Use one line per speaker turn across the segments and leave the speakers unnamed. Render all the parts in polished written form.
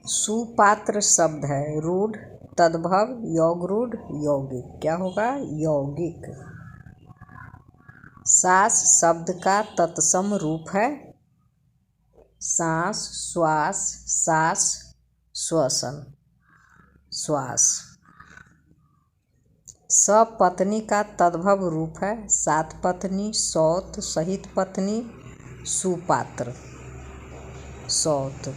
सुपात्र शब्द है रूढ़, तद्भव, यौगरूढ़, यौगिक। क्या होगा? यौगिक। सांस शब्द का तत्सम रूप है सांस, श्वास, सास, श्वसन, श्वास। सपत्नी का तद्भव रूप है सात पत्नी, सौत, सहित पत्नी, सुपात्र, सौत।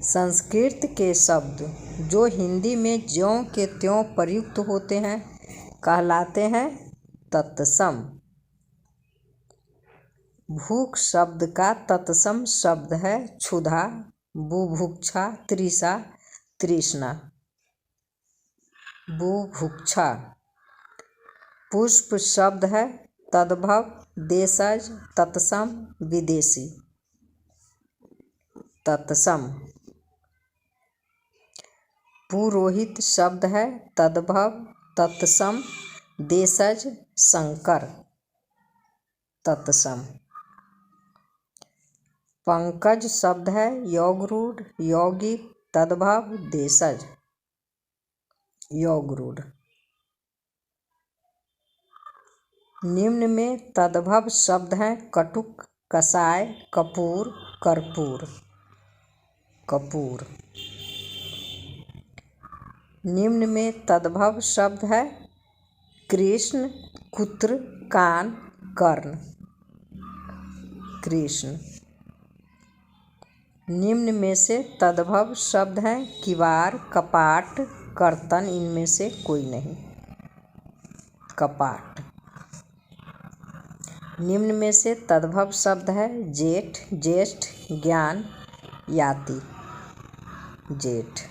संस्कृत के शब्द जो हिंदी में ज्यों के त्यों प्रयुक्त होते हैं कहलाते हैं तत्सम। भूख शब्द का तत्सम शब्द है क्षुधा, बुभुक्षा, तृषा, तृष्णा, बुभुक्षा। पुष्प शब्द है तद्भव, देशज, तत्सम, विदेशी, तत्सम। पुरोहित शब्द है तद्भव, तत्सम, देशज, शंकर, तत्सम। पंकज शब्द है यौगरूढ़, यौगिक, तद्भव, देशज, यौगरूढ़। निम्न में तद्भव शब्द हैं कटुक, कषाय, कपूर, कर्पूर, कपूर। निम्न में तद्भव शब्द है कृष्ण, कुत्र, कान, कर्ण, कृष्ण। निम्न में से तद्भव शब्द हैं किवाड़, कपाट, कर्तन। इनमें से कोई नहीं, कपाट। निम्न में से तद्भव शब्द है जेठ, ज्येष्ठ, ज्ञान, याति, जेठ।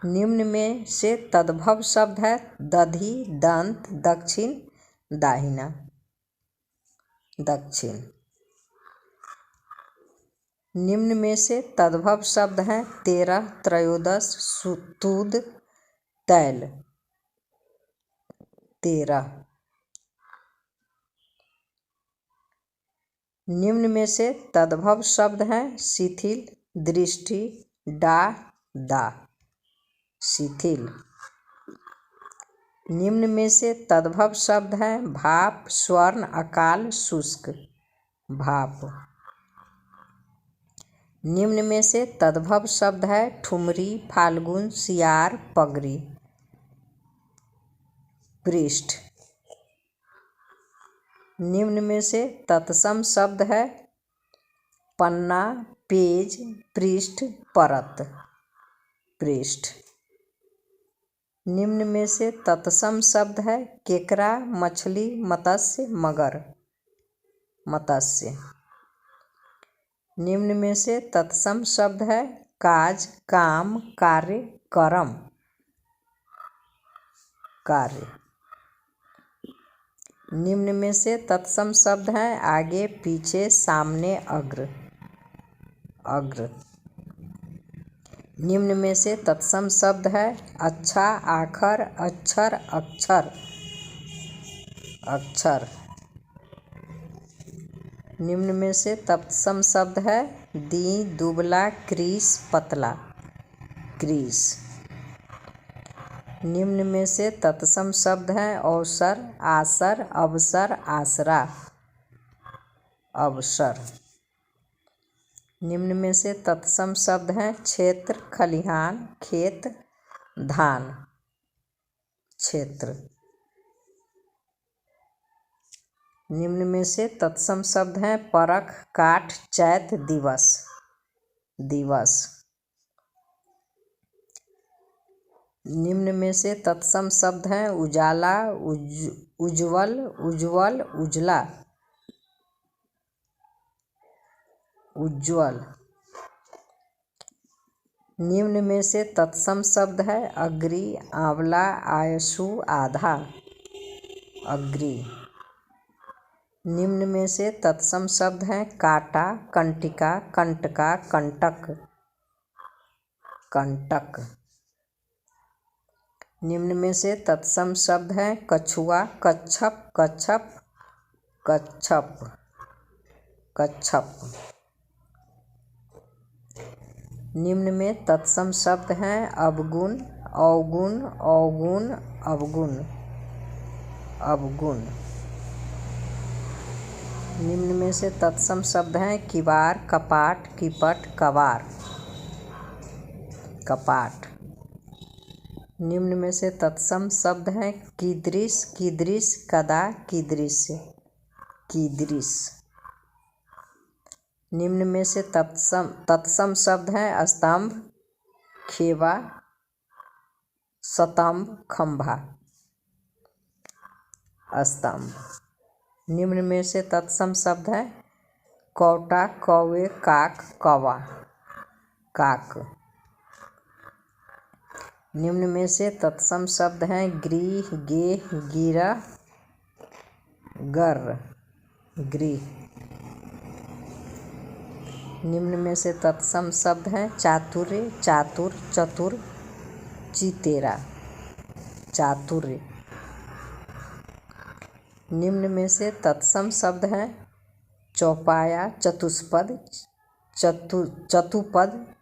निम्न में से तद्भव शब्द है दधि, दंत, दक्षिण, दाहिना, दक्षिण। निम्न में से तद्भव शब्द हैं 13, त्रयोदश, तुद, तैल, 13। निम्न में से तद्भव शब्द हैं शिथिल, दृष्टि, डा, दा, शिथिल। निम्न में से तद्भव शब्द हैं भाप, स्वर्ण, अकाल, शुष्क, भाप। निम्न में से तद्भव शब्द है ठुमरी, फाल्गुन, सियार, पगरी, पृष्ठ। निम्न में से तत्सम शब्द है पन्ना, पेज, पृष्ठ, परत, पृष्ठ। निम्न में से तत्सम शब्द है केकड़ा, मछली, मत्स्य, मगर, मत्स्य। निम्न में से तत्सम शब्द है काज, काम, कार्य, कर्म, कार्य। निम्न में से तत्सम शब्द हैं आगे, पीछे, सामने, अग्र, अग्र। निम्न में से तत्सम शब्द है अच्छा, आखर, अक्षर, अक्षर, अक्षर। निम्न में से तत्सम शब्द है दी, दुबला, क्रीस, पतला, क्रीस। निम्न में से तत्सम शब्द हैं अवसर, आसर, अवसर, आसरा, अवसर। निम्न में से तत्सम शब्द हैं क्षेत्र, खलिहान, खेत, धान, क्षेत्र। निम्न में से तत्सम शब्द हैं परख, काठ, चैत, दिवस, दिवस। निम्न में से तत्सम शब्द हैं उजाला, उज्ज्वल, उज्ज्वल, उजला, उज्ज्वल। निम्न में से तत्सम शब्द है अग्रि, आंवला, आयशु, आधा, अग्रि। निम्न में से तत्सम शब्द हैं कांटा, कंटिका, कंटका, कंटक, कंटक। निम्न में से तत्सम शब्द हैं कछुआ, कच्छप, कच्छप, कच्छप, कच्छप। निम्न में तत्सम शब्द हैं अवगुण, अवगुण, अवगुण, अवगुण, अवगुण। निम्न में से तत्सम शब्द हैं किवाड़, कपाट, किपट, कवार, कपाट। निम्न में से तत्सम शब्द हैं कीदृश, कीदृश, कदा, कीदृश, कीदृश। निम्न में से तत्सम शब्द हैं स्तंभ, खेवा, स्तंभ, खंभा, स्तंभ। निम्न में से तत्सम शब्द हैं कौटा, कौवे, काक, कौवा, काक। निम्न में से तत्सम शब्द हैं गृह, गेह, गिरा, गर, गृह। निम्न में से तत्सम शब्द हैं चातुर्य, चातुर, चतुर, चितेरा, चातुर्य। निम्न में से तत्सम शब्द हैं चौपाया, चतुष्पद, चतुपद,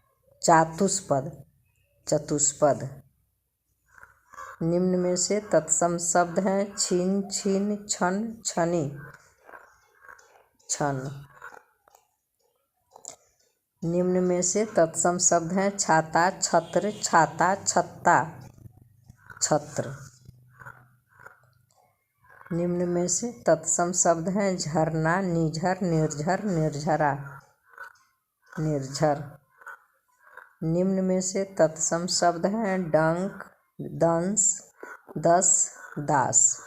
चातुष्पद, चतुष्पद। निम्न में से तत्सम शब्द हैं छिन, छिन, छन, छनी, छन। निम्न में से तत्सम शब्द हैं छाता, छत्र, छाता, छत्ता, छत्र। निम्न में से तत्सम शब्द हैं झरना, निझर, निर्झर, निर्झरा, निर्झर। निम्न में से तत्सम शब्द हैं डंक, दंश, दस, दास,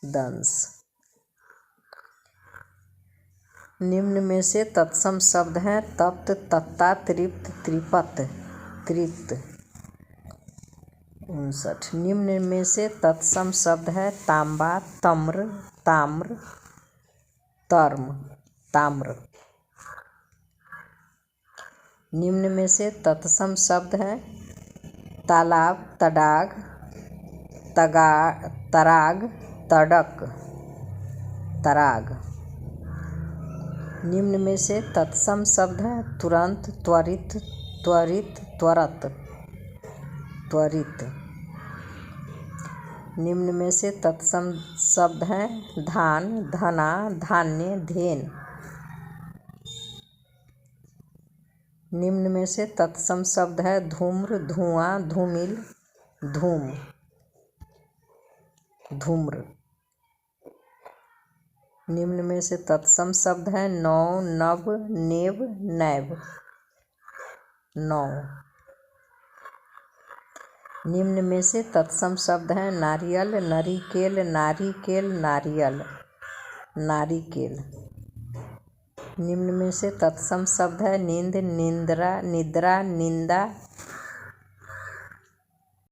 दंश। निम्न में से तत्सम शब्द हैं तप्त, तत्ता, तृप्त, त्रिपत, तृप्त। 59। निम्न में से तत्सम शब्द है तांबा, तम्र, ताम्र, तर्म, ताम्र। निम्न में से तत्सम शब्द है तालाब, तडाग, तराग, तड़क, तराग। निम्न में से तत्सम शब्द है तुरंत, त्वरित, त्वरित, त्वरत, त्वरित। निम्न में से तत्सम शब्द हैं धान, धना, धान्य, धेन। निम्न में से तत्सम शब्द है धूम्र, धुआं, धूमिल, धूम, धूम्र। निम्न में से तत्सम शब्द है नौ, नव, नेव, नैव, नौ। निम्न में से तत्सम शब्द हैं नारियल, नरिकेल, नारिकेल, नारियल, नारिकेल। निम्न में से तत्सम शब्द है नींद, निंद्रा, निद्रा, निंदा,